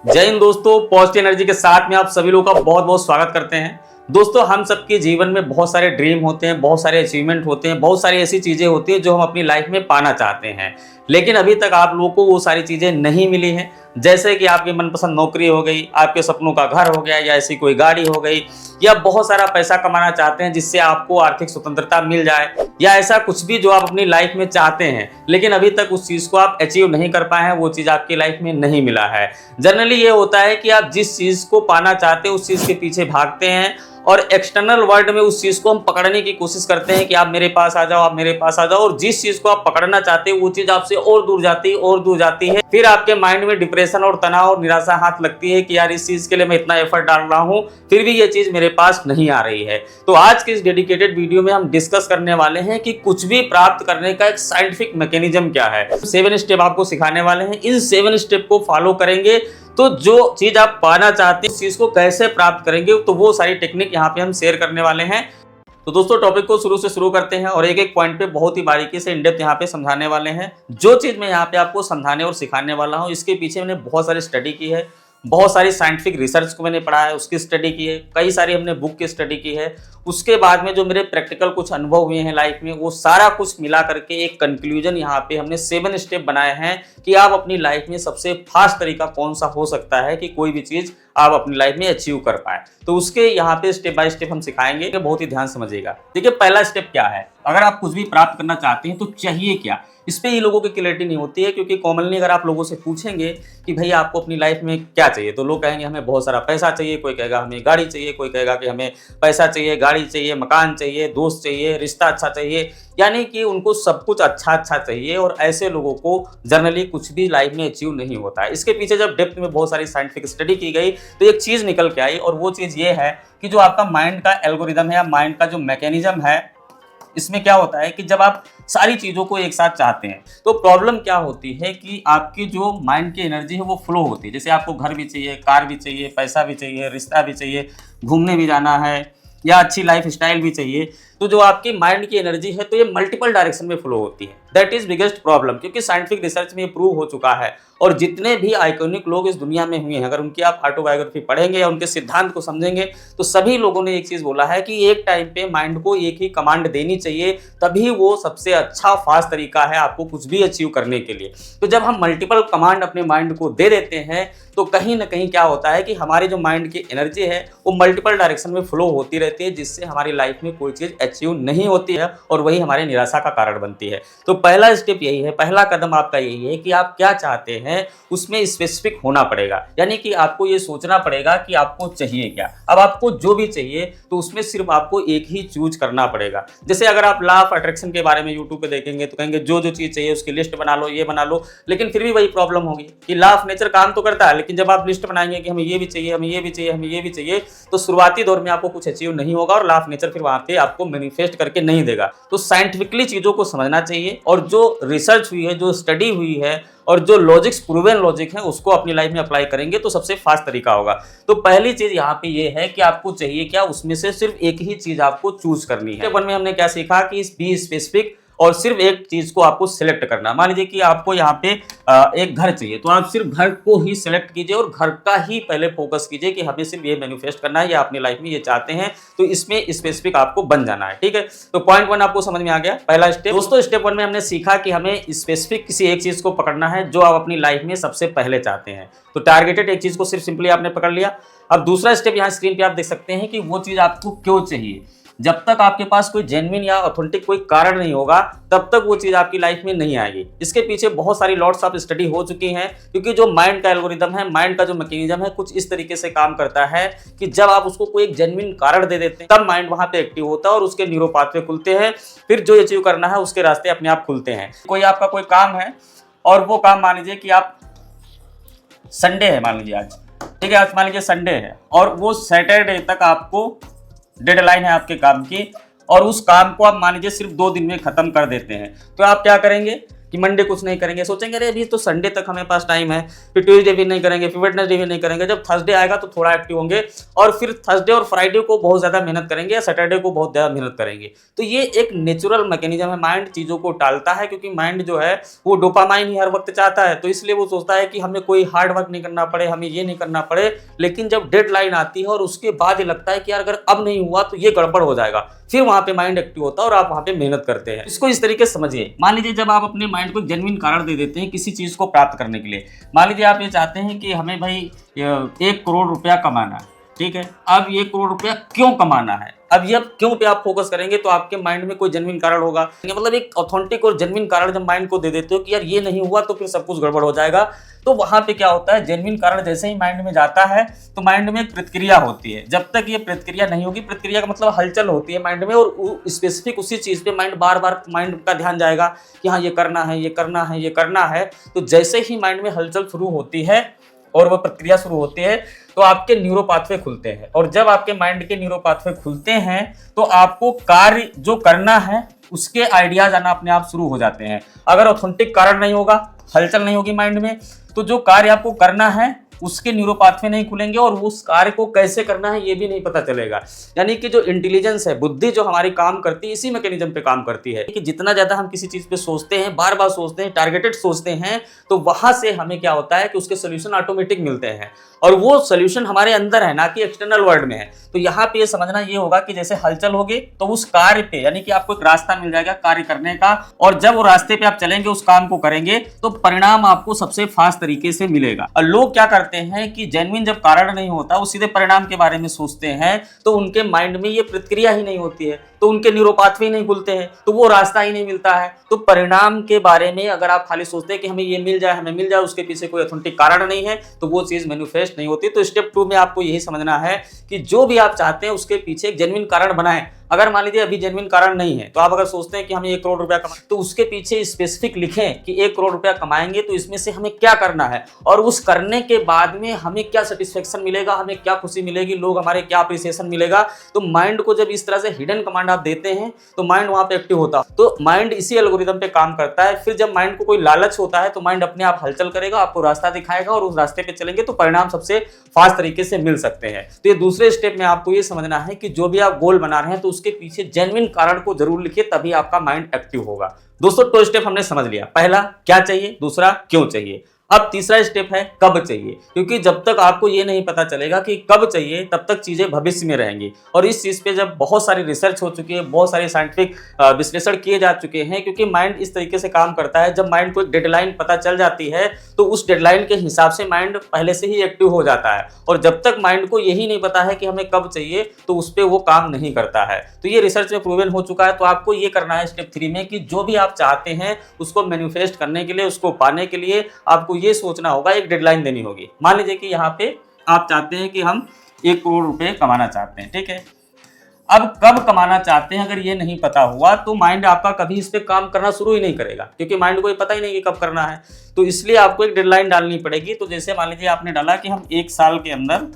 जय हिंद दोस्तों, positive energy के साथ में आप सभी लोगों का बहुत बहुत स्वागत करते हैं। दोस्तों, हम सबके जीवन में बहुत सारे ड्रीम होते हैं, बहुत सारे अचीवमेंट होते हैं, बहुत सारी ऐसी चीज़ें होती हैं जो हम अपनी लाइफ में पाना चाहते हैं, लेकिन अभी तक आप लोगों को वो सारी चीज़ें नहीं मिली हैं। जैसे कि आपकी मनपसंद नौकरी हो गई, आपके सपनों का घर हो गया, या ऐसी कोई गाड़ी हो गई, या बहुत सारा पैसा कमाना चाहते हैं जिससे आपको आर्थिक स्वतंत्रता मिल जाए, या ऐसा कुछ भी जो आप अपनी लाइफ में चाहते हैं लेकिन अभी तक उस चीज़ को आप अचीव नहीं कर पाए हैं, वो चीज़ आपकी लाइफ में नहीं मिला है। जनरली ये होता है कि आप जिस चीज़ को पाना चाहते हैं उस चीज़ के पीछे भागते हैं और एक्सटर्नल वर्ल्ड में उस चीज़ को हम पकड़ने की कोशिश करते हैं कि आप मेरे पास आ जाओ, आप मेरे पास आ जाओ, और जिस चीज़ को आप पकड़ना चाहते हैं वो चीज़ आपसे और दूर जाती है और दूर जाती है। फिर आपके माइंड में डिप्रेशन और तनाव और निराशा हाथ लगती है कि यार इस चीज़ के लिए मैं इतना एफर्ट डाल रहा हूँ फिर भी ये चीज़ मेरे पास नहीं आ रही है। तो आज के इस डेडिकेटेड वीडियो में हम डिस्कस करने वाले हैं कि कुछ भी प्राप्त करने का एक साइंटिफिक मैकेनिज्म क्या है। 7 स्टेप आपको सिखाने वाले हैं। इन 7 स्टेप को फॉलो करेंगे तो जो चीज आप पाना चाहते हैं उस चीज को कैसे प्राप्त करेंगे, तो वो सारी टेक्निक यहाँ पे हम शेयर करने वाले हैं। तो दोस्तों, टॉपिक को शुरू से शुरू करते हैं और एक एक पॉइंट पे बहुत ही बारीकी से इन डेप्थ यहाँ पे समझाने वाले हैं। जो चीज मैं यहाँ पे आपको समझाने और सिखाने वाला हूँ इसके पीछे मैंने बहुत सारी स्टडी की है, बहुत सारी साइंटिफिक रिसर्च को मैंने पढ़ा है, उसकी स्टडी की है, कई सारी हमने बुक की स्टडी की है। उसके बाद में जो मेरे प्रैक्टिकल कुछ अनुभव हुए हैं लाइफ में, वो सारा कुछ मिला करके एक कंक्लूजन यहाँ पे हमने 7 स्टेप बनाए हैं कि आप अपनी लाइफ में सबसे फास्ट तरीका कौन सा हो सकता है कि कोई भी चीज़ आप अपनी लाइफ में अचीव कर पाए। तो उसके यहाँ पे स्टेप बाय स्टेप हम सिखाएंगे, बहुत ही ध्यान समझिएगा। देखिए, पहला स्टेप क्या है। अगर आप कुछ भी प्राप्त करना चाहते हैं तो चाहिए क्या, इस पे ये लोगों की क्लैरिटी नहीं होती है, क्योंकि कॉमनली अगर आप लोगों से पूछेंगे कि भाई आपको अपनी लाइफ में क्या चाहिए, तो लोग कहेंगे हमें बहुत सारा पैसा चाहिए, कोई कहेगा हमें गाड़ी चाहिए, कोई कहेगा कि हमें पैसा चाहिए, गाड़ी चाहिए, मकान चाहिए, दोस्त चाहिए, रिश्ता अच्छा चाहिए। यानी कि उनको सब कुछ अच्छा अच्छा चाहिए, और ऐसे लोगों को जनरली कुछ भी लाइफ में अचीव नहीं होता है। इसके पीछे जब डेप्थ में बहुत सारी साइंटिफिक स्टडी की गई तो एक चीज़ निकल के आई, और वो चीज़ ये है कि जो आपका माइंड का एल्गोरिदम है या माइंड का जो मैकेनिज्म है, इसमें क्या होता है कि जब आप सारी चीज़ों को एक साथ चाहते हैं तो प्रॉब्लम क्या होती है कि आपकी जो माइंड की एनर्जी है वो फ्लो होती है। जैसे आपको घर भी चाहिए, कार भी चाहिए, पैसा भी चाहिए, रिश्ता भी चाहिए, घूमने भी जाना है, या अच्छी लाइफ स्टाइल भी चाहिए, तो जो आपकी माइंड की एनर्जी है तो ये मल्टीपल डायरेक्शन में फ्लो होती है। दैट इज बिगेस्ट प्रॉब्लम, क्योंकि साइंटिफिक रिसर्च में ये प्रूव हो चुका है। और जितने भी आइकॉनिक लोग इस दुनिया में हुए हैं, अगर उनकी आप ऑटोबायोग्राफी पढ़ेंगे या उनके सिद्धांत को समझेंगे तो सभी लोगों ने एक चीज़ बोला है कि एक टाइम पे माइंड को एक ही कमांड देनी चाहिए, तभी वो सबसे अच्छा फास्ट तरीका है आपको कुछ भी अचीव करने के लिए। तो जब हम मल्टीपल कमांड अपने माइंड को दे देते हैं तो कहीं ना कहीं क्या होता है कि हमारे जो माइंड की एनर्जी है वो मल्टीपल डायरेक्शन में फ्लो होती रहती है, जिससे हमारी लाइफ में कोई चीज़ अचीव नहीं होती है और वही हमारे निराशा का कारण बनती है। तो पहला स्टेप यही है, पहला कदम आपका यही है कि आप क्या चाहते हैं उसमें स्पेसिफिक होना पड़ेगा। यानी कि आपको ये सोचना पड़ेगा कि आपको चाहिए क्या। अब आपको जो भी चाहिए तो उसमें सिर्फ आपको एक ही चूज करना पड़ेगा। जैसे अगर आप लॉ ऑफ अट्रैक्शन के बारे में यूट्यूब पे देखेंगे तो कहेंगे जो जो चीज़ चाहिए उसकी लिस्ट बना लो, ये बना लो, लेकिन फिर भी वही प्रॉब्लम होगी कि लॉ ऑफ नेचर काम तो करता है, लेकिन जब आप लिस्ट बनाएंगे कि हमें ये भी चाहिए, हमें ये भी चाहिए, हमें ये भी चाहिए, तो शुरुआती दौर में आपको कुछ अचीव नहीं होगा और लॉ ऑफ नेचर फिर वहाँ पे आपको मैनिफेस्ट करके नहीं देगा। तो साइंटिफिकली चीज़ों को समझना चाहिए, और जो रिसर्च हुई है, जो स्टडी हुई है, और जो लॉजिक्स प्रूवन लॉजिक है उसको अपनी लाइफ में अप्लाई करेंगे तो सबसे फास्ट तरीका होगा। तो पहली चीज यहाँ पे ये है कि आपको चाहिए क्या, उसमें से सिर्फ एक ही चीज आपको चूज करनी है। वन में हमने क्या सीखा कि बी स्पेसिफिक, और सिर्फ एक चीज को आपको सिलेक्ट करना। मान लीजिए कि आपको यहाँ पे एक घर चाहिए, तो आप सिर्फ घर को ही सिलेक्ट कीजिए और घर का ही पहले फोकस कीजिए कि हमें सिर्फ ये मैनिफेस्ट करना है या अपनी लाइफ में ये चाहते हैं, तो इसमें स्पेसिफिक आपको बन जाना है। ठीक है, तो पॉइंट 1 आपको समझ में आ गया, पहला स्टेप। दोस्तों, स्टेप 1 में हमने सीखा कि हमें स्पेसिफिक किसी एक चीज को पकड़ना है जो आप अपनी लाइफ में सबसे पहले चाहते हैं। तो टारगेटेड एक चीज को सिर्फ सिंपली आपने पकड़ लिया। अब दूसरा स्टेप यहाँ स्क्रीन पे आप देख सकते हैं कि वो चीज आपको क्यों चाहिए। जब तक आपके पास कोई जेन्युइन या ऑथेंटिक कोई कारण नहीं होगा तब तक वो चीज़ आपकी लाइफ में नहीं आएगी। इसके पीछे बहुत सारी लॉट्स ऑफ स्टडी हो चुकी हैं, क्योंकि जो माइंड का एल्गोरिदम है, माइंड का जो मैकेनिज्म है, कुछ इस तरीके से काम करता है कि जब आप उसको कोई एक जेन्युइन कारण दे देते हैं तब माइंड वहाँ पे एक्टिव होता है और उसके न्यूरो पाथवे खुलते हैं, फिर जो अचीव करना है उसके रास्ते अपने आप खुलते हैं। कोई आपका कोई काम है और वो काम मान लीजिए कि आप संडे है, मान लीजिए आज, ठीक है, आज मान लीजिए संडे है और वो सैटरडे तक आपको डेडलाइन है आपके काम की, और उस काम को आप मान लीजिए सिर्फ 2 दिन में खत्म कर देते हैं, तो आप क्या करेंगे कि मंडे कुछ नहीं करेंगे, सोचेंगे अरे अभी तो संडे तक हमें पास टाइम है, फिर ट्यूसडे भी नहीं करेंगे, फिर वेडनेसडे भी नहीं करेंगे, जब थर्सडे आएगा तो थोड़ा एक्टिव होंगे, और फिर थर्सडे और फ्राइडे को बहुत ज़्यादा मेहनत करेंगे या सैटरडे को बहुत ज़्यादा मेहनत करेंगे। तो ये एक नेचुरल मैकेनिज्म है, माइंड चीज़ों को टालता है, क्योंकि माइंड जो है वो डोपामाइन ही हर वक्त चाहता है, तो इसलिए वो सोचता है कि हमें कोई हार्ड वर्क नहीं करना पड़े, हमें ये नहीं करना पड़े। लेकिन जब डेडलाइन आती है और उसके बाद ये लगता है कि यार अगर अब नहीं हुआ तो ये गड़बड़ हो जाएगा, फिर वहां पे माइंड एक्टिव होता है और आप वहां पे मेहनत करते हैं। इसको इस तरीके से समझिए, मान लीजिए जब आप अपने माइंड को जेन्युइन कारण दे देते हैं किसी चीज को प्राप्त करने के लिए, मान लीजिए आप ये चाहते हैं कि हमें भाई 1 करोड़ रुपया कमाना है, ठीक है। अब ये करोड़ रुपया क्यों कमाना है, अब ये क्यों पे आप फोकस करेंगे तो आपके माइंड में कोई जेन्युइन कारण होगा, मतलब एक ऑथेंटिक और जेन्युइन कारण जब माइंड को दे देते हो कि यार ये नहीं हुआ तो फिर सब कुछ गड़बड़ हो जाएगा, तो वहां पे क्या होता है, जेन्युइन कारण जैसे ही माइंड में जाता है तो माइंड में एक प्रतिक्रिया होती है। जब तक ये प्रतिक्रिया नहीं होगी, प्रतिक्रिया का मतलब हलचल होती है माइंड में, और स्पेसिफिक उसी चीज पे माइंड बार बार माइंड का ध्यान जाएगा कि हाँ ये करना है, ये करना है, ये करना है। तो जैसे ही माइंड में हलचल शुरू होती है और वह प्रक्रिया शुरू होती है तो आपके न्यूरो पाथवे खुलते हैं, और जब आपके माइंड के न्यूरो पाथवे खुलते हैं तो आपको कार्य जो करना है उसके आइडियाज आना अपने आप शुरू हो जाते हैं। अगर ऑथेंटिक कारण नहीं होगा, हलचल नहीं होगी माइंड में, तो जो कार्य आपको करना है उसके न्यूरो पाथवे नहीं खुलेंगे और उस कार्य को कैसे करना है ये भी नहीं पता चलेगा। यानी कि जो इंटेलिजेंस है, बुद्धि जो हमारी काम करती है, इसी मैकेनिज्म पे काम करती है कि जितना ज्यादा हम किसी चीज पे सोचते हैं, बार बार सोचते हैं, टारगेटेड सोचते हैं, तो वहां से हमें क्या होता है कि उसके सोल्यूशन ऑटोमेटिक मिलते हैं, और वो सोल्यूशन हमारे अंदर है, ना कि एक्सटर्नल वर्ल्ड में है। तो यहाँ पे ये समझना ये होगा कि जैसे हलचल होगी तो उस कार्य पे, यानी कि आपको एक रास्ता मिल जाएगा कार्य करने का, और जब वो रास्ते पे आप चलेंगे, उस काम को करेंगे, तो परिणाम आपको सबसे फास्ट तरीके से मिलेगा। और लोग क्या करते हैं कि जेन्युइन जब कारण नहीं होता वो सीधे परिणाम के बारे में सोचते हैं, तो उनके माइंड में ये प्रतिक्रिया ही नहीं होती है, तो उनके न्यूरो पाथवे ही नहीं खुलते हैं, तो वो रास्ता ही नहीं मिलता है। तो परिणाम के बारे में अगर आप खाली सोचते हैं कि हमें ये मिल जाए, हमें मिल जाए, उसके पीछे कोई ऑथेंटिक कारण नहीं है, तो वो चीज मैनिफेस्ट नहीं होती। तो स्टेप 2 में आपको यही समझना है कि जो भी आप चाहते हैं उसके पीछे एक जेन्युइन कारण बनाएं। अगर मान लीजिए अभी जेन्युइन कारण नहीं है, तो आप अगर सोचते हैं कि हमें 1 करोड़ रुपया कमाएं, तो उसके पीछे स्पेसिफिक लिखें कि 1 करोड़ रुपया कमाएंगे तो इसमें से हमें क्या करना है, और उस करने के बाद में हमें क्या सेटिस्फेक्शन मिलेगा, हमें क्या खुशी मिलेगी, लोग हमारे क्या अप्रिसिएशन मिलेगा। तो माइंड को जब इस तरह से हिडन कमांड आप देते हैं तो माइंड वहां पे एक्टिव होता है। तो माइंड इसी एल्गोरिदम पे काम करता है। फिर जब माइंड को कोई लालच होता है तो माइंड अपने आप हलचल करेगा, आपको रास्ता दिखाएगा, और उस रास्ते पे चलेंगे तो परिणाम सबसे फास्ट तरीके से मिल सकते हैं। तो ये दूसरे स्टेप में आपको ये समझना है कि जो भी आप गोल बना रहे हैं तो उसके पीछे जेन्युइन कारण को जरूर लिखिए, तभी आपका माइंड एक्टिव होगा। दोस्तों 2 स्टेप हमने समझ लिया, पहला क्या चाहिए, दूसरा क्यों चाहिए। अब तीसरा स्टेप है कब चाहिए, क्योंकि जब तक आपको ये नहीं पता चलेगा कि कब चाहिए तब तक चीजें भविष्य में रहेंगी। और इस चीज पे जब बहुत सारी रिसर्च हो चुकी है, बहुत सारे साइंटिफिक विश्लेषण किए जा चुके हैं, क्योंकि माइंड इस तरीके से काम करता है, जब माइंड को एक डेडलाइन पता चल जाती है तो उस डेडलाइन के हिसाब से माइंड पहले से ही एक्टिव हो जाता है, और जब तक माइंड को यही नहीं पता है कि हमें कब चाहिए तो उस पर वो काम नहीं करता है। तो ये रिसर्च में प्रूवन हो चुका है। तो आपको ये करना है स्टेप 3 में कि जो भी आप चाहते हैं उसको मैनिफेस्ट करने के लिए, उसको पाने के लिए आपको ये सोचना होगा, एक डेडलाइन देनी होगी। मान लीजिए कि यहाँ पे आप चाहते हैं कि हम 1 करोड़ रुपए कमाना चाहते हैं, ठीक है। अब कब कमाना चाहते हैं अगर ये नहीं पता हुआ तो माइंड आपका कभी इस पे काम करना शुरू ही नहीं करेगा, क्योंकि माइंड को ये पता ही नहीं कि कब करना है। तो इसलिए आपको एक डेडलाइन डालनी पड़ेगी। तो जैसे मान लीजिए आपने डाला कि हम 1 साल के अंदर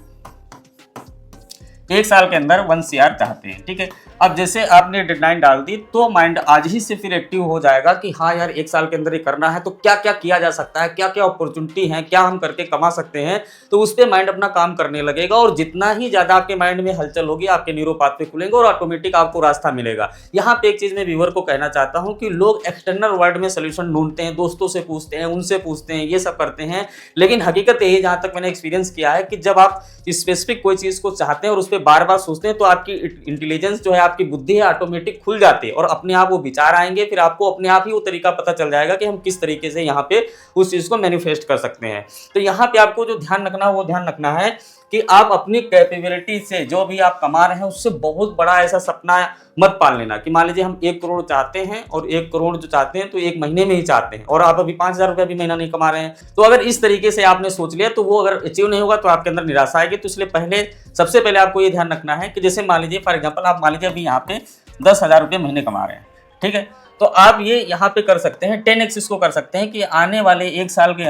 1 CR चाहते हैं, ठीक है। अब जैसे आपने डेडलाइन डाल दी तो माइंड आज ही से फिर एक्टिव हो जाएगा कि हाँ यार 1 साल के अंदर ये करना है, तो क्या क्या किया जा सकता है, क्या क्या अपॉर्चुनिटी है, क्या हम करके कमा सकते हैं। तो उस पर माइंड अपना काम करने लगेगा, और जितना ही ज्यादा आपके माइंड में हलचल होगी आपके न्यूरो पाथवे खुलेंगे और ऑटोमेटिक आपको रास्ता मिलेगा। यहाँ पे एक चीज मैं व्यूअर को कहना चाहता हूँ कि लोग एक्सटर्नल वर्ल्ड में सोल्यूशन ढूंढते हैं, दोस्तों से पूछते हैं, उनसे पूछते हैं, ये सब करते हैं, लेकिन हकीकत यही, जहाँ तक मैंने एक्सपीरियंस किया है, कि जब आप स्पेसिफिक कोई चीज को चाहते हैं और उस पर बार बार सोचते हैं तो आपकी इंटेलिजेंस जो है, आपकी बुद्धि है, ऑटोमेटिक खुल जाती है और अपने आप वो विचार आएंगे। फिर आपको अपने आप ही वो तरीका पता चल जाएगा कि हम किस तरीके से यहाँ पे उस चीज को मैनिफेस्ट कर सकते हैं। तो यहाँ पे आपको जो ध्यान रखना है वो ध्यान रखना है कि आप अपनी कैपेबिलिटी से जो भी आप कमा रहे हैं उससे बहुत बड़ा ऐसा सपना मत पाल लेना कि मान लीजिए हम 1 करोड़ चाहते हैं, और 1 करोड़ जो चाहते हैं तो 1 महीने में ही चाहते हैं, और आप अभी 5,000 रुपया भी महीना नहीं कमा रहे हैं। तो अगर इस तरीके से आपने सोच लिया तो वो अगर अचीव नहीं होगा तो आपके अंदर निराशा आएगी। तो इसलिए सबसे पहले आपको ये ध्यान रखना है कि जैसे मान लीजिए फॉर एग्जाम्पल आप मान लीजिए अभी यहाँ पे 10,000 रुपये महीने कमा रहे हैं, ठीक है। तो आप ये यहाँ पे कर सकते हैं 10x इसको कर सकते हैं कि आने वाले 1 साल के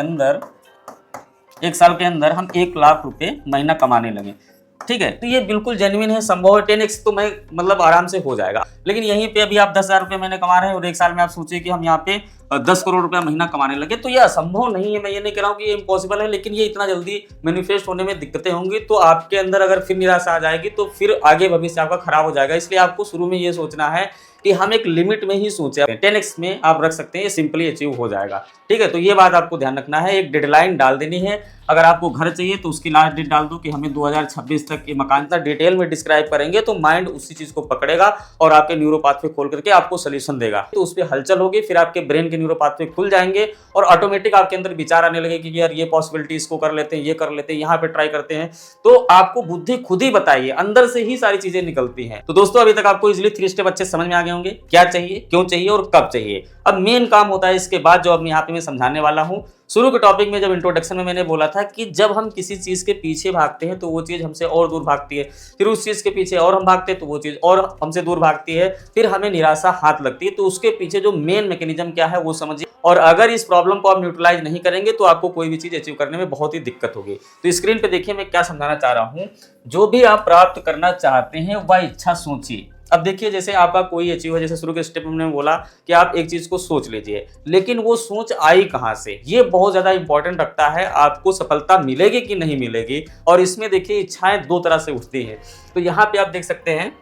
अंदर हम 1 लाख रुपए महीना कमाने लगे, ठीक है। तो ये बिल्कुल जेन्युइन है, संभव है। 10x तो मैं मतलब आराम से हो जाएगा। लेकिन यहीं पे अभी आप 10,000 रुपये महीने कमा रहे हैं और 1 साल में आप सोचिए कि हम यहाँ पे 10 करोड़ रुपया महीना कमाने लगे, तो ये असंभव नहीं है। मैं ये नहीं कह रहा हूँ कि ये इम्पॉसिबल है, लेकिन ये इतना जल्दी मैनिफेस्ट होने में दिक्कतें होंगी, तो आपके अंदर अगर फिर निराशा आ जाएगी तो फिर आगे भविष्य आपका खराब हो जाएगा। इसलिए आपको शुरू में ये सोचना है कि हम एक लिमिट में ही सोचें, 10x में आप रख सकते हैं, ये सिंपली अचीव हो जाएगा। ठीक है, तो ये बात आपको ध्यान रखना है। एक डेडलाइन डाल देनी है। अगर आपको घर चाहिए तो उसकी लास्ट डेट डाल दो कि हमें 2026 तक ये मकान का डिटेल में डिस्क्राइब करेंगे, तो माइंड उसी चीज को पकड़ेगा और आपके न्यूरो पाथवे खोल करके आपको सोल्यूशन देगा। तो उस पर हलचल होगी, फिर आपके ब्रेन के न्यूरो पाथवे खुल जाएंगे और ऑटोमेटिक आपके अंदर विचार आने लगे कि यार ये पॉसिबिलिटी, इसको कर लेते हैं, ये कर लेते हैं, यहाँ पे ट्राई करते हैं। तो आपको बुद्धि खुद ही बताइए, अंदर से ही सारी चीजें निकलती हैं। तो दोस्तों, अभी तक आपको इजिली 3 स्टेप अच्छे समझ में आ गए होंगे, क्या चाहिए, क्यों चाहिए और कब चाहिए। अब मेन काम होता है इसके बाद, जो अब यहाँ पे मैं समझाने वाला हूँ। शुरू के टॉपिक में जब इंट्रोडक्शन में मैंने बोला था कि जब हम किसी चीज के पीछे भागते हैं तो वो चीज हमसे और दूर भागती है, फिर उस चीज के पीछे और हम भागते हैं तो वो चीज और हमसे दूर भागती है, फिर हमें निराशा हाथ लगती है। तो उसके पीछे जो मेन मैकेनिज्म क्या है वो समझिए, और अगर इस प्रॉब्लम को आप न्यूट्रलाइज नहीं करेंगे तो आपको कोई भी चीज अचीव करने में बहुत ही दिक्कत होगी। तो स्क्रीन पे देखिए मैं क्या समझाना चाह रहा हूँ। जो भी आप प्राप्त करना चाहते हैं वह इच्छा सोचिए। अब देखिए, जैसे आपका कोई अचीव है, जैसे शुरू के स्टेप में मैंने बोला कि आप एक चीज को सोच लीजिए, लेकिन वो सोच आई कहाँ से, ये बहुत ज्यादा इंपॉर्टेंट रखता है। आपको सफलता मिलेगी कि नहीं मिलेगी, और इसमें देखिए इच्छाएं 2 तरह से उठती हैं। तो यहाँ पे आप देख सकते हैं,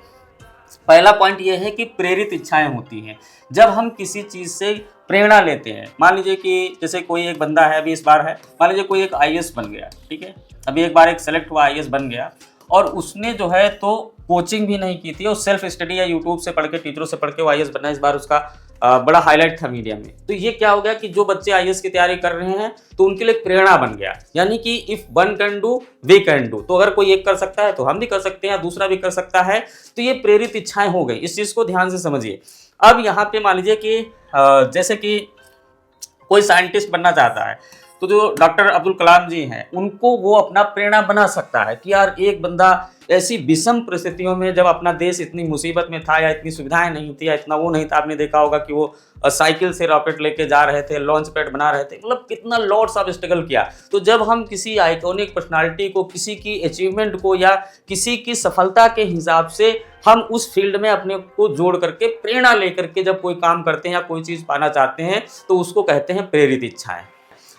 पहला पॉइंट ये है कि प्रेरित इच्छाएं होती हैं। जब हम किसी चीज से प्रेरणा लेते हैं, मान लीजिए कि जैसे कोई एक बंदा है, अभी इस बार है, मान लीजिए कोई एक IAS बन गया, ठीक है, अभी एक बार एक सेलेक्ट हुआ IAS बन गया, और उसने जो है तो कोचिंग भी नहीं की थी और सेल्फ स्टडी या यूट्यूब से पढ़ के, टीचरों से पढ़ के वो IAS बना, इस बार उसका बड़ा हाईलाइट था मीडिया में। तो ये क्या हो गया कि जो बच्चे IAS की तैयारी कर रहे हैं तो उनके लिए प्रेरणा बन गया, यानी कि if one can do we can do. तो अगर कोई एक कर सकता है तो हम भी कर सकते हैं, दूसरा भी कर सकता है। तो ये प्रेरित इच्छाएं हो गई, इस चीज को ध्यान से समझिए। अब यहाँ पे मान लीजिए कि जैसे कि कोई साइंटिस्ट बनना चाहता है, तो जो डॉक्टर अब्दुल कलाम जी हैं, उनको वो अपना प्रेरणा बना सकता है कि यार एक बंदा ऐसी विषम परिस्थितियों में, जब अपना देश इतनी मुसीबत में था या इतनी सुविधाएं नहीं थी या इतना वो नहीं था, आपने देखा होगा कि वो साइकिल से रॉकेट लेके जा रहे थे, लॉन्च पैड बना रहे थे, मतलब कितना लॉट्स ऑफ स्ट्रगल किया। तो जब हम किसी आइकॉनिक पर्सनालिटी को, किसी की अचीवमेंट को या किसी की सफलता के हिसाब से हम उस फील्ड में अपने को जोड़ करके, प्रेरणा लेकर के जब कोई काम करते हैं या कोई चीज़ पाना चाहते हैं, तो उसको कहते हैं प्रेरित इच्छाएं।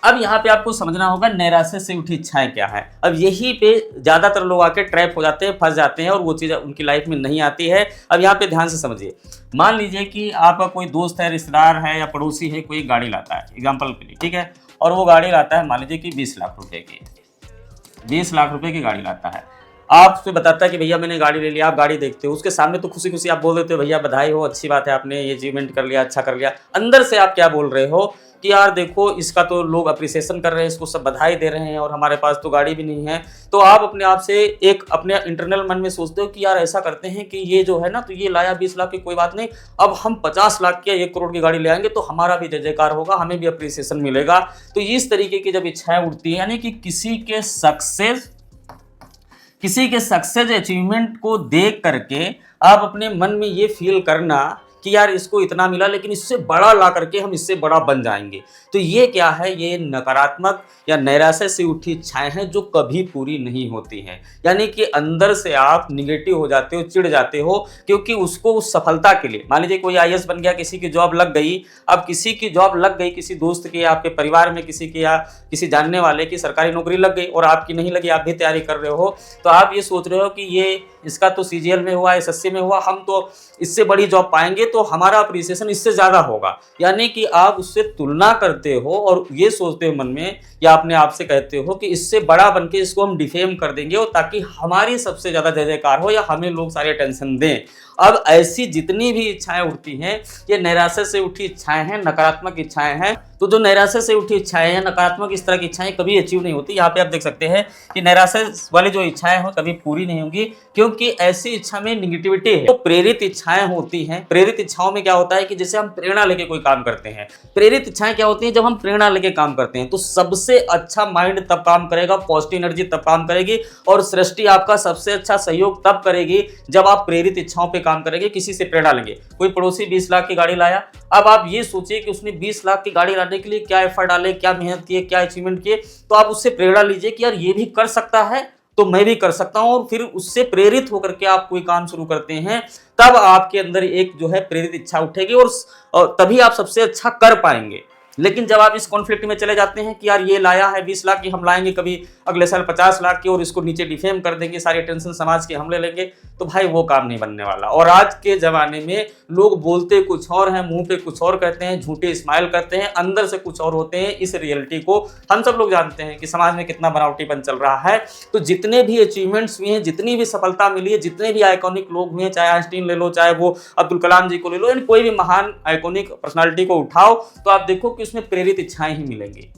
अब यहाँ पे आपको समझना होगा नैराश्य से उठी इच्छाएं क्या है। अब यही पे ज्यादातर लोग आके ट्रैप हो जाते हैं, फंस जाते हैं और वो चीज़ उनकी लाइफ में नहीं आती है। अब यहाँ पे ध्यान से समझिए, मान लीजिए कि आपका कोई दोस्त है, रिश्तेदार है या पड़ोसी है, कोई गाड़ी लाता है एग्जाम्पल के लिए, ठीक है, और वो गाड़ी लाता है मान लीजिए कि 20 लाख रुपए की, 20 लाख रुपए की गाड़ी लाता है। आपसे बताता है कि भैया मैंने गाड़ी ले लिया, आप गाड़ी देखते हो, उसके सामने तो खुशी खुशी आप बोल देते हो भैया बधाई हो, अच्छी बात है, आपने ये अचीवमेंट कर लिया, अच्छा कर लिया। अंदर से आप क्या बोल रहे हो कि यार देखो इसका तो लोग अप्रिसिएशन कर रहे हैं, इसको सब बधाई दे रहे हैं और हमारे पास तो गाड़ी भी नहीं है। तो आप अपने आप से एक अपने इंटरनल मन में सोचते हो कि यार ऐसा करते हैं कि ये जो है ना, तो ये लाया 20 लाख की, कोई बात नहीं, अब हम 50 लाख की या 1 करोड़ की गाड़ी ले आएंगे तो हमारा भी जय जयकार होगा, हमें भी अप्रिसिएशन मिलेगा। तो इस तरीके की जब इच्छाएं उठती है, यानी कि किसी के सक्सेस अचीवमेंट को देख करके आप अपने मन में ये फील करना कि यार इसको इतना मिला, लेकिन इससे बड़ा ला करके हम इससे बड़ा बन जाएंगे। तो ये क्या है, ये नकारात्मक या नैराश्य से उठी इच्छाएं हैं जो कभी पूरी नहीं होती हैं। यानी कि अंदर से आप निगेटिव हो जाते हो, चिढ़ जाते हो, क्योंकि उसको उस सफलता के लिए, मान लीजिए कोई IAS बन गया, किसी की जॉब लग गई। अब किसी की जॉब लग गई, किसी दोस्त की, आपके परिवार में किसी की या किसी जानने वाले की सरकारी नौकरी लग गई और आपकी नहीं लगी, आप भी तैयारी कर रहे हो, तो आप ये सोच रहे हो कि ये इसका तो CGL में हुआ, SSC में हुआ, हम तो इससे बड़ी जॉब पाएंगे तो हमारा अप्रिसिएशन इससे ज्यादा होगा। यानी कि आप उससे तुलना करते हो और ये सोचते हो मन में या अपने आप से कहते हो कि इससे बड़ा बनके इसको हम डिफेम कर देंगे और ताकि हमारी सबसे ज्यादा जय जयकार हो या हमें लोग सारे टेंशन दें। अब ऐसी जितनी भी इच्छाएं उठती हैं, ये नैराश्य से उठी इच्छाएं हैं, नकारात्मक इच्छाएं हैं। तो जो नैराश्य से उठी इच्छाएं हैं, नकारात्मक इस तरह की इच्छाएं कभी अचीव नहीं होती। यहाँ पे आप देख सकते हैं कि नैराश्य वाली जो इच्छाएं हो कभी पूरी नहीं होंगी, क्योंकि ऐसी इच्छा में निगेटिविटी है। तो प्रेरित इच्छाएं होती हैं। प्रेरित इच्छाओं में क्या होता है कि जैसे हम प्रेरणा लेके कोई काम करते हैं, प्रेरित इच्छाएं क्या होती हैं, जब हम प्रेरणा लेके काम करते हैं तो सबसे अच्छा माइंड तब काम करेगा, पॉजिटिव एनर्जी तब काम करेगी और सृष्टि आपका सबसे अच्छा सहयोग तब करेगी जब आप प्रेरित इच्छाओं पे काम करेंगे, किसी से प्रेरणा लेंगे। कोई पड़ोसी 20 लाख की गाड़ी लाया, अब आप ये सोचिए कि उसने 20 लाख की गाड़ी लाने के लिए क्या एफर्ट डाले, क्या मेहनत किए, क्या अचीवमेंट किए, तो आप उससे प्रेरणा लीजिए कि यार ये भी कर सकता है तो मैं भी कर सकता हूं, और फिर उससे प्रेरित होकर के आप कोई काम शुरू करते हैं, तब आपके अंदर एक जो है प्रेरित इच्छा उठेगी और तभी आप सबसे अच्छा कर पाएंगे। लेकिन जब आप इस कॉन्फ्लिक्ट में चले जाते हैं कि यार ये लाया है 20 लाख की, हम लाएंगे कभी अगले साल 50 लाख की, और इसको नीचे डिफेम कर देंगे, सारी टेंशन समाज की हम ले लेंगे, तो भाई वो काम नहीं बनने वाला। और आज के जमाने में लोग बोलते कुछ और हैं, मुंह पे कुछ और कहते हैं, झूठे स्माइल करते हैं, अंदर से कुछ और होते हैं। इस रियलिटी को हम सब लोग जानते हैं कि समाज में कितना बनावटीपन चल रहा है। तो जितने भी अचीवमेंट्स हुए हैं, जितनी भी सफलता मिली है, जितने भी आइकॉनिक लोग हुए हैं, चाहे आइंस्टीन ले लो, चाहे वो अब्दुल कलाम जी को ले लो, यानी कोई भी महान आइकॉनिक पर्सनालिटी को उठाओ, तो आप देखो कि उसमें प्रेरित इच्छाएं ही मिलेंगी।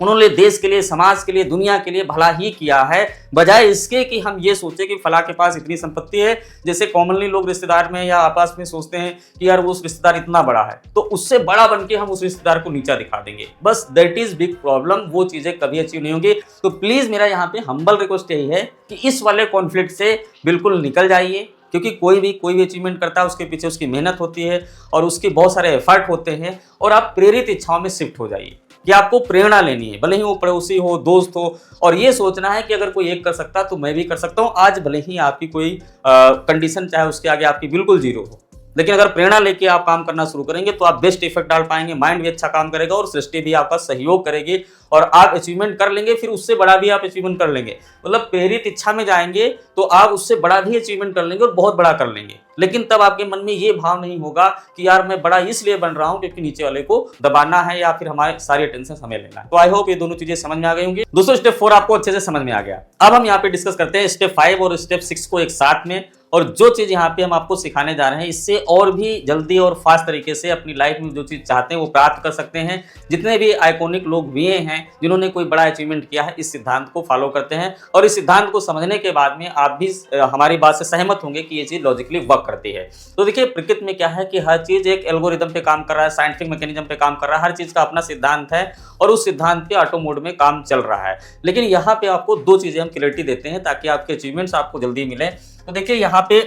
उन्होंने देश के लिए, समाज के लिए, दुनिया के लिए भला ही किया है, बजाय इसके कि हम ये सोचे कि फला के पास इतनी संपत्ति है। जैसे कॉमनली लोग रिश्तेदार में या आपस में सोचते हैं कि यार वो उस रिश्तेदार इतना बड़ा है, तो उससे बड़ा बनके हम उस रिश्तेदार को नीचा दिखा देंगे। बस दैट इज बिग प्रॉब्लम, वो चीजें कभी अचीव नहीं होंगी। तो प्लीज मेरा यहाँ पे हम्बल रिक्वेस्ट यही है कि इस वाले कॉन्फ्लिक्ट से बिल्कुल निकल जाइए, क्योंकि कोई भी अचीवमेंट करता है उसके पीछे उसकी मेहनत होती है और उसके बहुत सारे एफर्ट होते हैं, और आप प्रेरित इच्छाओं में शिफ्ट हो जाइए कि आपको प्रेरणा लेनी है, भले ही वो पड़ोसी हो, दोस्त हो, और ये सोचना है कि अगर कोई एक कर सकता तो मैं भी कर सकता हूँ। आज भले ही आपकी कोई कंडीशन चाहे उसके आगे आपकी बिल्कुल जीरो हो, लेकिन अगर प्रेरणा लेके आप काम करना शुरू करेंगे तो आप बेस्ट इफेक्ट डाल पाएंगे, माइंड भी अच्छा काम करेगा और सृष्टि भी आपका सहयोग करेगी, और आप अचीवमेंट कर लेंगे, फिर उससे बड़ा भी आप अचीवमेंट कर लेंगे। मतलब प्रेरित इच्छा में जाएंगे तो आप उससे बड़ा भी अचीवमेंट कर लेंगे और बहुत बड़ा कर लेंगे। लेकिन तब आपके मन में ये भाव नहीं होगा कि यार मैं बड़ा इसलिए बन रहा हूं क्योंकि नीचे वाले को दबाना है या फिर हमारे सारी टेंशन हमें लेना है। तो आई होप ये दोनों चीजें समझ में आ गई होंगी। दोस्तों स्टेप 4 आपको अच्छे से समझ में आ गया। अब हम यहाँ पे डिस्कस करते हैं स्टेप 5 और स्टेप 6 को एक साथ में, और जो चीज यहाँ पे हम आपको सिखाने जा रहे हैं इससे और भी जल्दी और फास्ट तरीके से अपनी लाइफ में जो चीज चाहते हैं वो प्राप्त कर सकते हैं। जितने भी आइकॉनिक लोग हुए हैं जिन्होंने कोई बड़ा अचीवमेंट किया है, इस सिद्धांत को फॉलो करते हैं, और इस सिद्धांत को समझने के बाद में आप भी हमारी बात से सहमत होंगे कि ये चीज लॉजिकली वर्क करती है। तो देखिए प्रकृति में क्या है कि हर चीज एक एल्गोरिदम पे काम कर रहा है, साइंटिफिक मैकेनिज्म पे काम कर रहा है, हर चीज का अपना सिद्धांत है और उस सिद्धांत पे ऑटो मोड में काम चल रहा है। लेकिन यहाँ पे आपको दो चीजें हम क्लैरिटी देते हैं ताकि आपके अचीवमेंट्स आपको जल्दी मिले। तो देखिए यहाँ पे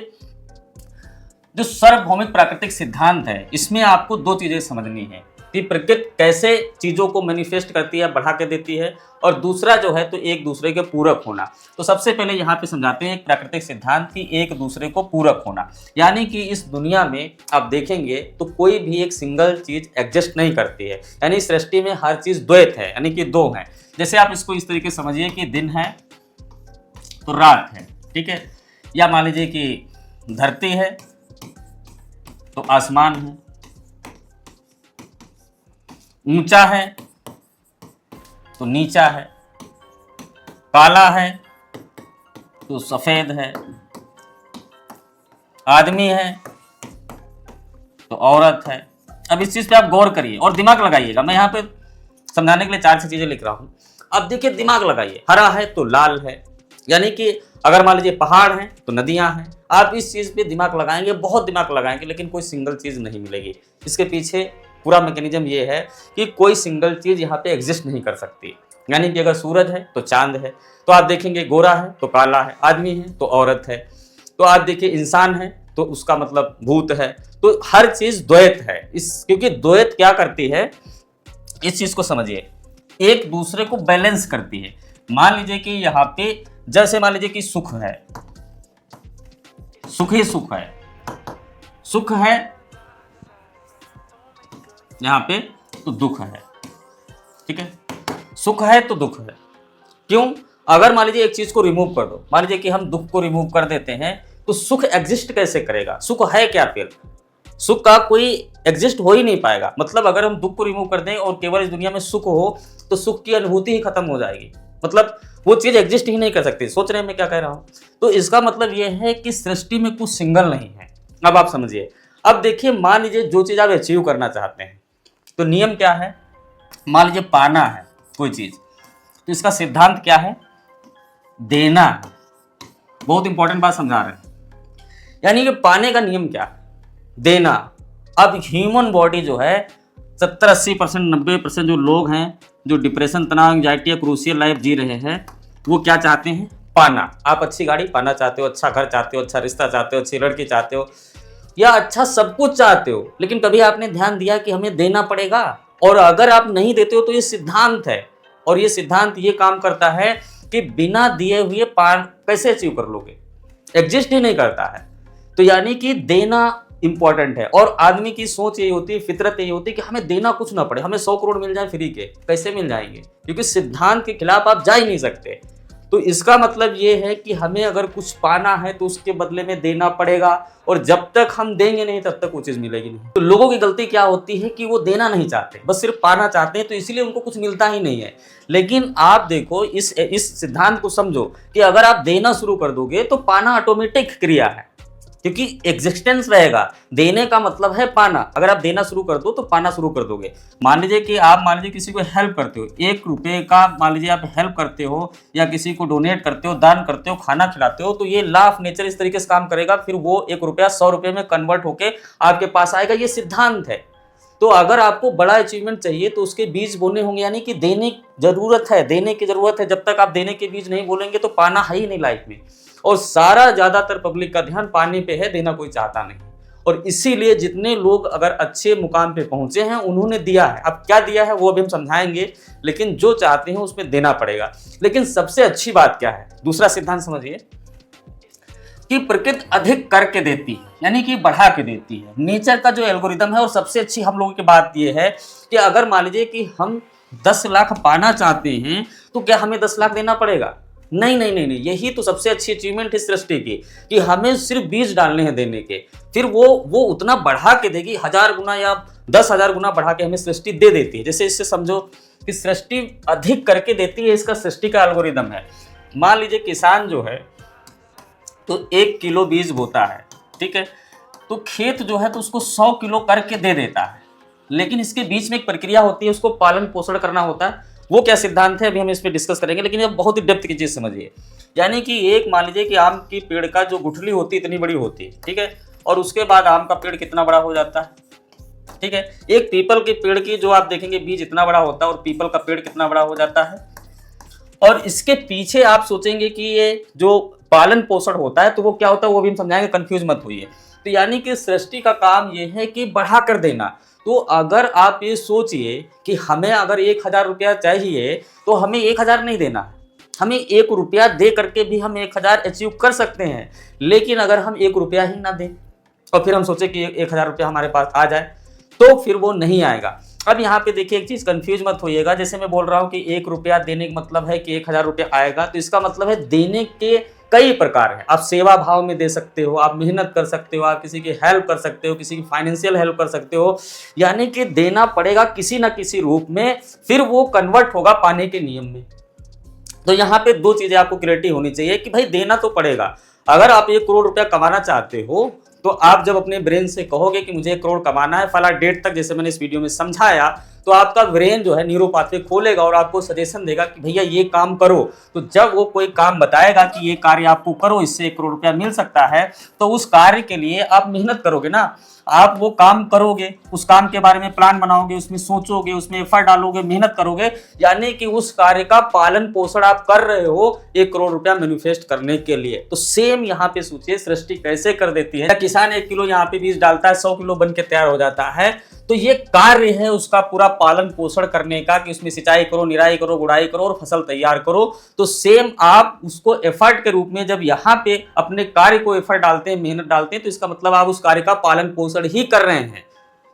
जो सार्वभौमिक प्राकृतिक सिद्धांत है, इसमें आपको दो चीजें समझनी है कि प्रकृति कैसे चीजों को मैनिफेस्ट करती है, बढ़ा के देती है, और दूसरा जो है तो एक दूसरे के पूरक होना। तो सबसे पहले यहाँ पे समझाते हैं एक प्राकृतिक सिद्धांत की एक दूसरे को पूरक होना, यानी कि इस दुनिया में आप देखेंगे तो कोई भी एक सिंगल चीज एग्जिस्ट नहीं करती है, यानी सृष्टि में हर चीज द्वैत है, यानी कि दो है। जैसे आप इसको इस तरीके समझिए कि दिन है तो रात है, ठीक है, या मान लीजिए कि धरती है तो आसमान है, ऊंचा है तो नीचा है, काला है तो सफेद है, आदमी है तो औरत है। अब इस चीज पे आप गौर करिए और दिमाग लगाइएगा। मैं यहाँ पे समझाने के लिए 4 चीजें लिख रहा हूं, अब देखिए दिमाग लगाइए। हरा है तो लाल है, यानी कि अगर मान लीजिए पहाड़ हैं तो नदियां हैं। आप इस चीज पे दिमाग लगाएंगे, बहुत दिमाग लगाएंगे, लेकिन कोई सिंगल चीज नहीं मिलेगी। इसके पीछे पूरा मैकेनिज्म ये है कि कोई सिंगल चीज यहाँ पे एग्जिस्ट नहीं कर सकती। यानी कि अगर सूरज है तो चांद है, तो आप देखेंगे गोरा है तो काला है, आदमी है तो औरत है, तो आप देखिए इंसान है तो उसका मतलब भूत है। तो हर चीज द्वैत है। क्योंकि द्वैत क्या करती है, इस चीज को समझिए, एक दूसरे को बैलेंस करती है। मान लीजिए कि यहाँ पे जैसे मान लीजिए कि सुख है, सुख ही सुख है, सुख है यहां पे तो दुख है, ठीक है, सुख है तो दुख है। क्यों? अगर मान लीजिए एक चीज को रिमूव कर दो, मान लीजिए कि हम दुख को रिमूव कर देते हैं तो सुख एग्जिस्ट कैसे करेगा? सुख है क्या? फिर सुख का कोई एग्जिस्ट हो ही नहीं पाएगा। मतलब अगर हम दुख को रिमूव कर दें और केवल इस दुनिया में सुख हो तो सुख की अनुभूति ही खत्म हो जाएगी। मतलब वो चीज एग्जिस्ट ही नहीं कर सकती। सोच रहे हैं मैं क्या कह रहा हूं? तो इसका मतलब ये है कि सृष्टि में कुछ सिंगल नहीं है। अब आप समझिए। अब देखिए, मान लीजिए जो चीज आप अचीव करना चाहते हैं तो नियम क्या है? मान लीजिए पाना है कोई चीज, तो इसका सिद्धांत क्या है? देना है। बहुत इंपॉर्टेंट बात समझा रहे हैं। यानी कि पाने का नियम क्या है? देना। अब ह्यूमन बॉडी जो है 70-80% 90% जो लोग हैं जो डिप्रेशन, तनाव, एंजाइटी या क्रूशियल लाइफ जी रहे हैं, वो क्या चाहते हैं? पाना। आप अच्छी गाड़ी पाना चाहते हो, अच्छा घर चाहते हो, अच्छा रिश्ता चाहते हो, अच्छी लड़की चाहते हो, या अच्छा सब कुछ चाहते हो, लेकिन कभी आपने ध्यान दिया कि हमें देना पड़ेगा? और अगर आप नहीं देते हो तो ये सिद्धांत है, और ये सिद्धांत ये काम करता है कि बिना दिए हुए पान कैसे अचीव कर लोगे, एग्जिस्ट ही नहीं करता है। तो यानी कि देना इंपॉर्टेंट है, और आदमी की सोच यही होती है, फितरत यही होती है कि हमें देना कुछ ना पड़े, हमें 100 करोड़ मिल जाए फ्री के। कैसे मिल जाएंगे, क्योंकि सिद्धांत के खिलाफ आप जा ही नहीं सकते। तो इसका मतलब ये है कि हमें अगर कुछ पाना है तो उसके बदले में देना पड़ेगा, और जब तक हम देंगे नहीं तब तक वो चीज मिलेगी नहीं। तो लोगों की गलती क्या होती है कि वो देना नहीं चाहते, बस सिर्फ पाना चाहते हैं, तो इसलिए उनको कुछ मिलता ही नहीं है। लेकिन आप देखो, इस सिद्धांत को समझो कि अगर आप देना शुरू कर दोगे तो पाना ऑटोमेटिक क्रिया है, क्योंकि एग्जिस्टेंस रहेगा। देने का मतलब है पाना। अगर आप देना शुरू कर दो तो पाना शुरू कर दोगे। मान लीजिए कि आप किसी को हेल्प करते हो, 1 रुपए का मान लीजिए आप हेल्प करते हो, या किसी को डोनेट करते हो, दान करते हो, खाना खिलाते हो, तो ये लॉ ऑफ नेचर इस तरीके से काम करेगा, फिर वो 1 रुपया 100 रुपये में कन्वर्ट होके आपके पास आएगा। ये सिद्धांत है। तो अगर आपको बड़ा अचीवमेंट चाहिए तो उसके बीज बोने होंगे, यानी कि देने जरूरत है, देने की जरूरत है। जब तक आप देने के बीज नहीं बोलेंगे तो पाना है ही नहीं लाइफ में। और सारा ज्यादातर पब्लिक का ध्यान पाने पे है, देना कोई चाहता नहीं। और इसीलिए जितने लोग अगर अच्छे मुकाम पे पहुंचे हैं उन्होंने दिया है। अब क्या दिया है वो अभी हम समझाएंगे, लेकिन जो चाहते हैं उसमें देना पड़ेगा। लेकिन सबसे अच्छी बात क्या है, दूसरा सिद्धांत समझिए कि प्रकृति अधिक करके देती है, यानी कि बढ़ा के देती है। नेचर का जो एल्गोरिदम है, और सबसे अच्छी हम लोगों की बात यह है कि अगर मान लीजिए कि हम 10 लाख पाना चाहते हैं तो क्या हमें 10 लाख देना पड़ेगा? नहीं नहीं नहीं नहीं। यही तो सबसे अच्छी अचीवमेंट है सृष्टि की, कि हमें सिर्फ बीज डालने हैं देने के, फिर वो उतना बढ़ा के देगी, 1000 गुना या 10,000 गुना बढ़ा के हमें सृष्टि दे देती है। जैसे इससे समझो कि सृष्टि अधिक करके देती है, इसका सृष्टि का एल्गोरिदम है। मान लीजिए किसान जो है तो 1 किलो बीज बोता है, ठीक है, तो खेत जो है तो उसको 100 किलो करके दे देता है। लेकिन इसके बीच में एक प्रक्रिया होती है, उसको पालन पोषण करना होता है। वो क्या सिद्धांत है अभी हम इस पे डिस्कस करेंगे, लेकिन ये बहुत ही डेप्थ की चीज समझिए। यानी कि एक मान लीजिए कि आम की पेड़ का जो गुठली होती है इतनी बड़ी होती है, ठीक है, और उसके बाद आम का पेड़ कितना बड़ा हो जाता है, ठीक है। एक पीपल के पेड़ की जो आप देखेंगे बीज इतना बड़ा होता है, और पीपल का पेड़ कितना बड़ा हो जाता है। और इसके पीछे आप सोचेंगे कि ये जो पालन पोषण होता है तो वो क्या होता है, वो भी हम समझाएंगे, कंफ्यूज मत होइए। तो यानी कि सृष्टि का काम ये है कि बढ़ा कर देना। तो अगर आप ये सोचिए कि हमें अगर 1000 रुपया चाहिए तो हमें 1000 नहीं देना है, हमें 1 रुपया दे करके भी हम 1000 अचीव कर सकते हैं। लेकिन अगर हम 1 रुपया ही ना दें और फिर हम सोचे कि 1000 रुपया हमारे पास आ जाए, तो फिर वो नहीं आएगा। अब यहाँ पे देखिए एक चीज, कंफ्यूज मत होइएगा। जैसे मैं बोल रहा हूँ कि 1 रुपया देने का मतलब है कि 1000 रुपया आएगा, तो इसका मतलब है देने के कई प्रकार हैं। आप सेवा भाव में दे सकते हो, आप मेहनत कर सकते हो, आप किसी की हेल्प कर सकते हो, किसी की फाइनेंशियल हेल्प कर सकते हो। यानी कि देना पड़ेगा किसी ना किसी रूप में, फिर वो कन्वर्ट होगा पाने के नियम में। तो यहाँ पे 2 चीजें आपको क्लियरिटी होनी चाहिए कि भाई देना तो पड़ेगा। अगर आप 1 करोड़ रुपया कमाना चाहते हो तो आप जब अपने ब्रेन से कहोगे कि मुझे 1 करोड़ कमाना है फला डेट तक, जैसे मैंने इस वीडियो में समझाया, तो आपका ब्रेन जो है न्यूरो पाथवे खोलेगा और आपको सजेशन देगा कि भैया ये काम करो। तो जब वो कोई काम बताएगा कि ये कार्य आपको करो, इससे 1 करोड़ रुपया मिल सकता है, तो उस कार्य के लिए आप मेहनत करोगे ना, आप वो काम करोगे, उस काम के बारे में प्लान बनाओगे, उसमें सोचोगे, उसमें एफर्ट डालोगे, मेहनत करोगे। यानी कि उस कार्य का पालन पोषण आप कर रहे हो 1 करोड़ रुपया मैनिफेस्ट करने के लिए। तो सेम यहाँ पे सोचिए सृष्टि कैसे कर देती है। किसान 1 किलो यहाँ पे बीज डालता है, 100 किलो बन के तैयार हो जाता है। तो ये कार्य है उसका पूरा पालन पोषण करने का, कि उसमें सिंचाई करो, निराई करो, गुड़ाई करो और फसल तैयार करो। तो सेम आप उसको एफर्ट के रूप में जब यहाँ पे अपने कार्य को एफर्ट डालते हैं, मेहनत डालते हैं, तो इसका मतलब आप उस कार्य का पालन पोषण ही कर रहे हैं,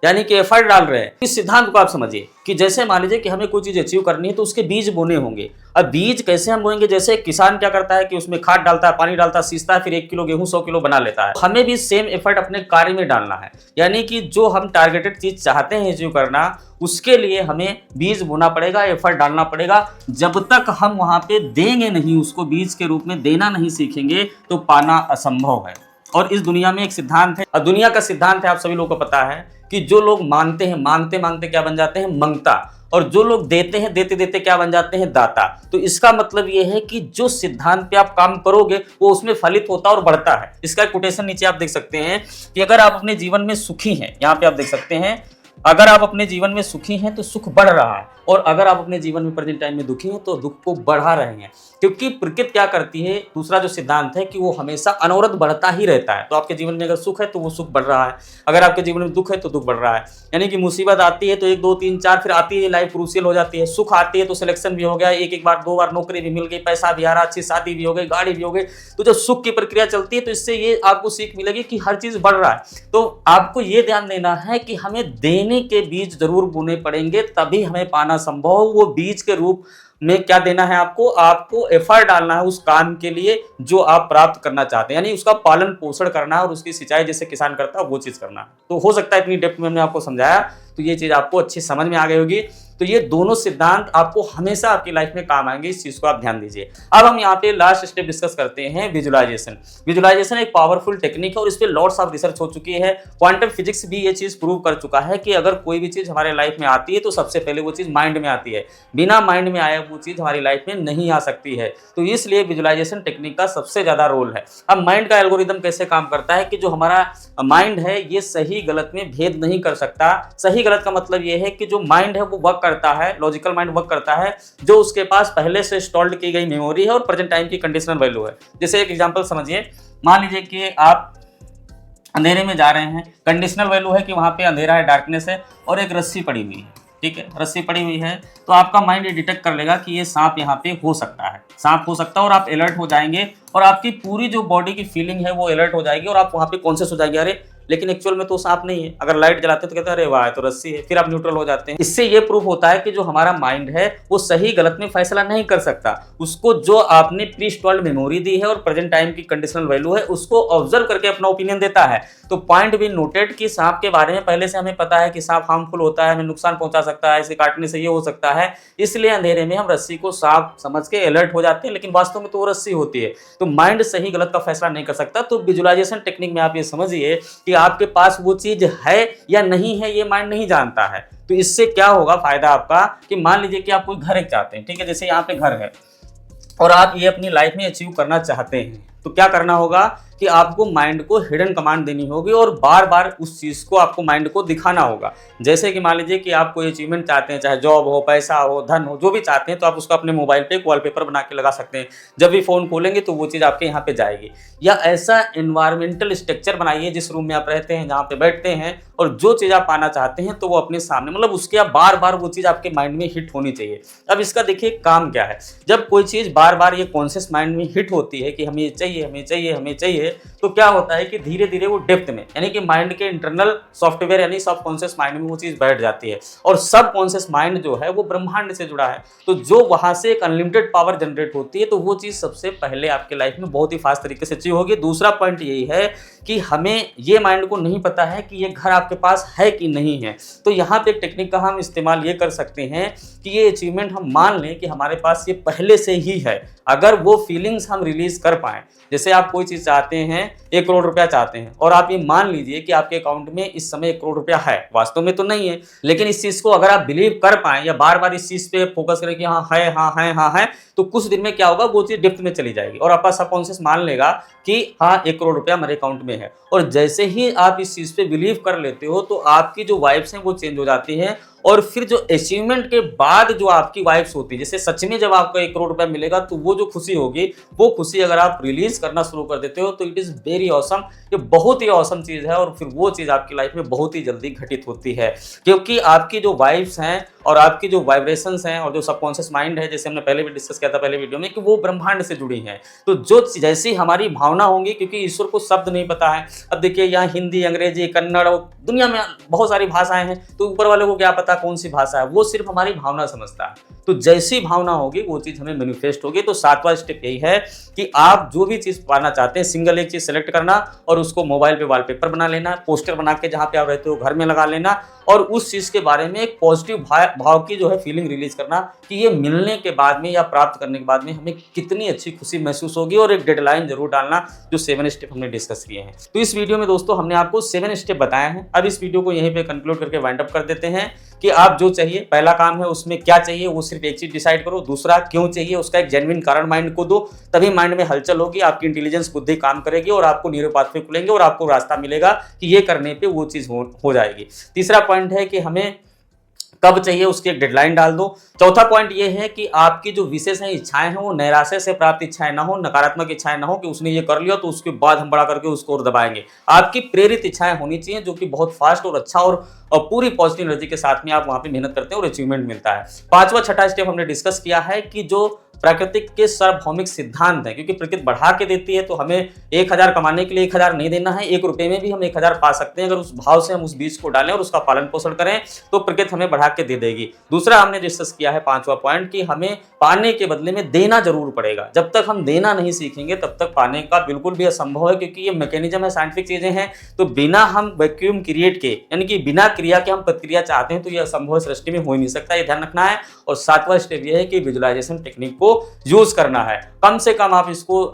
यानी कि एफर्ट डाल रहे हैं। इस सिद्धांत को आप समझिए कि जैसे मान लीजिए कि हमें कोई चीज अचीव करनी है तो उसके बीज बोने होंगे। अब बीज कैसे हम बोएंगे? जैसे किसान क्या करता है कि उसमें खाद डालता है, पानी डालता है, सींचता है, फिर 1 किलो गेहूं 100 किलो बना लेता है। हमें भी सेम एफर्ट अपने कार्य में डालना है, यानी कि जो हम टारगेटेड चीज चाहते हैं अचीव करना, उसके लिए हमें बीज बोना पड़ेगा, एफर्ट डालना पड़ेगा। जब तक हम वहां पे देंगे नहीं, उसको बीज के रूप में देना नहीं सीखेंगे, तो पाना असंभव है। और इस दुनिया में एक सिद्धांत है, और दुनिया का सिद्धांत है, आप सभी लोगों को पता है कि जो लोग मांगते हैं, मांगते मांगते क्या बन जाते हैं? मंगता। और जो लोग देते हैं, देते देते क्या बन जाते हैं? दाता। तो इसका मतलब ये है कि जो सिद्धांत पे आप काम करोगे वो उसमें फलित होता और बढ़ता है। इसका कोटेशन नीचे आप देख सकते हैं कि अगर आप अपने जीवन में सुखी हैं, यहाँ पे आप देख सकते हैं, अगर आप अपने जीवन में सुखी हैं तो सुख बढ़ रहा है, और अगर आप अपने जीवन में प्रेजेंट टाइम में दुखी हैं तो दुख को बढ़ा रहे हैं। क्योंकि प्रकृति क्या करती है, दूसरा जो सिद्धांत है कि वो हमेशा अनवरत बढ़ता ही रहता है। तो आपके जीवन में अगर सुख है तो वो सुख बढ़ रहा है, अगर आपके जीवन में दुख है तो दुख बढ़ रहा है। यानी कि मुसीबत आती है तो 1 2 3 4, फिर आती है लाइफ क्रूशियल हो जाती है। सुख आती है तो सिलेक्शन भी हो गया, एक बार 2 बार नौकरी भी मिल गई, पैसा भी आ रहा, अच्छी शादी भी हो गई, गाड़ी भी हो गई। तो जब सुख की प्रक्रिया चलती है तो इससे ये आपको सीख मिलेगी कि हर चीज बढ़ रहा है। तो आपको ये ध्यान देना है कि हमें देने के बीज जरूर बोने पड़ेंगे, तभी हमें पाना संभव। वो बीज के रूप में क्या देना है, आपको एफर्ट डालना है उस काम के लिए जो आप प्राप्त करना चाहते हैं, यानी उसका पालन पोषण करना है और उसकी सिंचाई जैसे किसान करता है वो चीज करना है। तो हो सकता है इतनी डेप्थ में हमने आपको समझाया तो ये चीज आपको अच्छी समझ में आ गई होगी। तो ये दोनों सिद्धांत आपको हमेशा आपकी लाइफ में काम आएंगे, इस चीज को आप ध्यान दीजिए। अब हम यहाँ पे लास्ट स्टेप डिस्कस करते हैं, विजुअलाइजेशन। विजुअलाइजेशन एक पावरफुल टेक्निक है और इस पे लॉट्स ऑफ रिसर्च हो चुकी है। क्वांटम फिजिक्स भी ये चीज प्रूव कर चुका है कि अगर कोई भी चीज हमारे लाइफ में आती है तो सबसे पहले वो चीज माइंड में आती है, बिना माइंड में आए वो चीज हमारी लाइफ में नहीं आ सकती है। तो इसलिए विजुअलाइजेशन टेक्निक का सबसे ज्यादा रोल है। अब माइंड का एल्गोरिदम कैसे काम करता है कि जो हमारा माइंड है ये सही गलत में भेद नहीं कर सकता। सही गलत का मतलब ये है कि जो माइंड है वो वर्क करता है, लॉजिकल माइंड वर्क करता है जो उसके पास पहले से इंस्टॉल्ड की गई मेमोरी है और प्रेजेंट टाइम की कंडीशनल वैल्यू है। जैसे एक एग्जांपल समझिए, मान लीजिए कि आप अंधेरे में जा रहे हैं, कंडीशनल वैल्यू है कि वहां पे अंधेरा है, डार्कनेस है और एक रस्सी पड़ी हुई है, ठीक है, रस्सी पड़ी हुई है। तो आपका माइंड ये डिटेक्ट कर लेगा कि ये सांप यहाँ पे हो सकता है, सांप हो सकता है और आप अलर्ट हो जाएंगे और आपकी पूरी जो बॉडी की फीलिंग है वो अलर्ट हो जाएगी और आप वहां पे कॉन्शियस हो जाएंगे, अरे लेकिन एक्चुअल में तो सांप नहीं है। अगर लाइट जलाते हैं तो कहते हैं अरे वाह तो रस्सी है, फिर आप न्यूट्रल हो जाते हैं। इससे ये प्रूफ होता है कि जो हमारा माइंड है वो सही गलत में फैसला नहीं कर सकता। उसको जो आपने प्री इंस्टॉल्ड मेमोरी दी है और प्रेजेंट टाइम की कंडीशनल वैल्यू है उसको ऑब्जर्व करके अपना ओपिनियन देता है। तो पॉइंट बी नोटेड कि सांप के बारे में पहले से हमें पता है कि सांप हार्मफुल होता है, हमें नुकसान पहुंचा सकता है, इसे काटने से ये हो सकता है, इसलिए अंधेरे में हम रस्सी को सांप समझ के अलर्ट हो जाते हैं, लेकिन वास्तव में तो वो रस्सी होती है। तो माइंड सही गलत का फैसला नहीं कर सकता। तो विजुअलाइजेशन टेक्निक में आप ये समझिए कि आपके पास वो चीज है या नहीं है ये माइंड नहीं जानता है। तो इससे क्या होगा फायदा आपका कि मान लीजिए कि आप कोई घर एक चाहते हैं, ठीक है, जैसे यहाँ पे घर है और आप ये अपनी लाइफ में अचीव करना चाहते हैं, तो क्या करना होगा कि आपको माइंड को हिडन कमांड देनी होगी और बार बार उस चीज को आपको माइंड को दिखाना होगा। जैसे कि मान लीजिए कि आप कोई अचीवमेंट चाहते हैं, चाहे जॉब हो, पैसा हो, धन हो, जो भी चाहते हैं, तो आप उसको अपने मोबाइल पे वॉलपेपर बना के लगा सकते हैं। जब भी फोन खोलेंगे तो वो चीज आपके यहाँ पे जाएगी। या ऐसा एनवायरमेंटल स्ट्रक्चर बनाइए जिस रूम में आप रहते हैं, जहाँ पे बैठते हैं, और जो चीज आप पाना चाहते हैं तो वो अपने सामने, मतलब उसके आप बार बार वो चीज आपके माइंड में हिट होनी चाहिए। अब इसका देखिए काम क्या है, जब कोई चीज बार बार ये कॉन्शियस माइंड में हिट होती है कि हमें चाहिए हमें चाहिए हमें चाहिए, तो क्या होता है कि धीरे धीरे वो डेप्थ में, यानी कि माइंड के इंटरनल सॉफ्टवेयर यानी सब कॉन्शियस माइंड में वो चीज बैठ जाती है। और सब कॉन्शियस माइंड जो है वो ब्रह्मांड से जुड़ा है, तो जो वहां से एक अनलिमिटेड पावर जनरेट होती है, तो वो चीज सबसे पहले आपके लाइफ में बहुत ही फास्ट तरीके से अचीव होगी। दूसरा पॉइंट यही है कि हमें ये माइंड को नहीं पता है कि ये घर आपके पास है कि नहीं है। तो यहाँ पे एक टेक्निक का हम इस्तेमाल ये कर सकते हैं कि ये अचीवमेंट हम मान लें कि हमारे पास ये पहले से ही है, अगर वो फीलिंग्स हम रिलीज कर पाए। जैसे आप कोई चीज चाहते हैं, 1 करोड़ रुपया चाहते हैं और आप ये मान लीजिए कि आपके अकाउंट में इस समय 1 करोड़ रुपया है, वास्तव में तो नहीं है, लेकिन इस चीज को अगर आप बिलीव कर पाए या बार बार इस चीज पे फोकस करें कि हाँ है हाँ है हाँ है, तो कुछ दिन में क्या होगा, वो चीज डेप्थ में चली जाएगी और आपका सबकॉन्शियस मान लेगा कि हाँ 1 करोड़ रुपया मेरे अकाउंट में है। और जैसे ही आप इस चीज पे बिलीव कर लेते हो तो आपकी जो वाइब्स हैं वो चेंज हो जाती हैं और फिर जो अचीवमेंट के बाद जो आपकी वाइब्स होती है, जैसे सच में जब आपको 1 करोड़ रुपया मिलेगा तो वो जो खुशी होगी, वो खुशी अगर आप रिलीज करना शुरू कर देते हो तो इट इज वेरी ऑसम। ये बहुत ही ऑसम चीज है और फिर वो चीज आपकी लाइफ में बहुत ही जल्दी घटित होती है, क्योंकि आपकी जो वाइब्स हैं और आपकी जो वाइब्रेशंस हैं और जो सबकॉन्शियस माइंड है, जैसे हमने पहले भी डिस्कस किया था पहले वीडियो में, कि वो ब्रह्मांड से जुड़ी हैं। तो जो जैसी हमारी भावना होंगी, क्योंकि ईश्वर को शब्द नहीं पता है, अब देखिए यहाँ हिंदी, अंग्रेजी, कन्नड़ और दुनिया में बहुत सारी भाषाएं हैं, तो ऊपर वाले को क्या पता कौन सी भाषा है, वो सिर्फ हमारी भावना समझता है। तो जैसी भावना होगी वो चीज हमें मैनिफेस्ट होगी। तो 7वां स्टेप यही है कि आप जो भी चीज पाना चाहते हैं, सिंगल एक चीज सेलेक्ट करना और उसको मोबाइल पे वॉलपेपर बना लेना, पोस्टर बना के जहाँ पे आप रहते हो घर में लगा लेना और उस चीज के बारे में एक पॉजिटिव भाव की जो है फीलिंग रिलीज करना कि ये मिलने के बाद में या प्राप्त करने के बाद में हमें कितनी अच्छी खुशी महसूस होगी, और एक डेडलाइन जरूर डालना, जो 7 स्टेप हमने डिस्कस किए हैं। तो इस वीडियो में दोस्तों हमने आपको 7 स्टेप बताए हैं। अब इस वीडियो को यहीं पे कंक्लूड करके वाइंड अप कर देते हैं कि आप जो चाहिए, पहला काम है उसमें क्या चाहिए वो सिर्फ एक चीज डिसाइड करो, दूसरा क्यों चाहिए उसका एक जेन्युइन कारण माइंड को दो, तभी माइंड में हलचल होगी, आपकी इंटेलिजेंस बुद्धि काम करेगी और आपको न्यूरो पाथवे खुलेंगे और आपको रास्ता मिलेगा कि ये करने पे वो चीज हो जाएगी। तीसरा पॉइंट है कि हमें कब चाहिए उसकी एक डेडलाइन डाल दो। चौथा पॉइंट ये है कि आपकी जो विशेष हैं इच्छाएं हैं वो नैराश्य से प्राप्त इच्छाएं ना हो, नकारात्मक इच्छाएं ना हो कि उसने ये कर लिया तो उसके बाद हम बड़ा करके उसको और दबाएंगे। आपकी प्रेरित इच्छाएं होनी चाहिए जो कि बहुत फास्ट और अच्छा और पूरी पॉजिटिव एनर्जी के साथ में आप वहां पे मेहनत करते हैं और अचीवमेंट मिलता है। पांचवा छठा स्टेप हमने डिस्कस किया है कि जो प्राकृतिक के सार्वभौमिक सिद्धांत है, क्योंकि प्रकृति बढ़ा के देती है तो हमें 1000 कमाने के लिए 1000 नहीं देना है, 1 रुपए में भी हम 1000 पा सकते हैं। अगर उस भाव से हम उस बीज को डालें और उसका पालन पोषण करें तो प्रकृति हमें बढ़ा के दे देगी। दूसरा हमने डिस्कस किया है पांचवा पॉइंट कि हमें पाने के बदले में देना जरूर पड़ेगा। जब तक हम देना नहीं सीखेंगे तब तक पाने का बिल्कुल भी असंभव है, क्योंकि ये मैकेनिज्म है, साइंटिफिक चीजें हैं। तो बिना हम वैक्यूम क्रिएट के, यानी कि बिना क्रिया के हम प्रतिक्रिया चाहते हैं तो ये असंभव सृष्टि में हो ही नहीं सकता, ये ध्यान रखना है। और सातवां स्टेप ये है कि विजुअलाइजेशन टेक्निक को यूज करना है। कम से कम आप इसको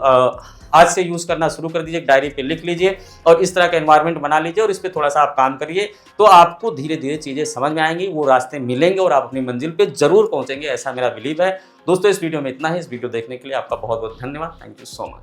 आज से यूज करना शुरू कर दीजिए, डायरी पे लिख लीजिए और इस तरह का एनवायरनमेंट बना लीजिए और इस पे थोड़ा सा आप काम करिए तो आपको धीरे धीरे चीजें समझ में आएंगी, वो रास्ते मिलेंगे और आप अपनी मंजिल पे जरूर पहुंचेंगे, ऐसा मेरा बिलीव है। दोस्तों इस वीडियो में इतना ही। इस वीडियो देखने के लिए आपका बहुत बहुत धन्यवाद। Thank you so much.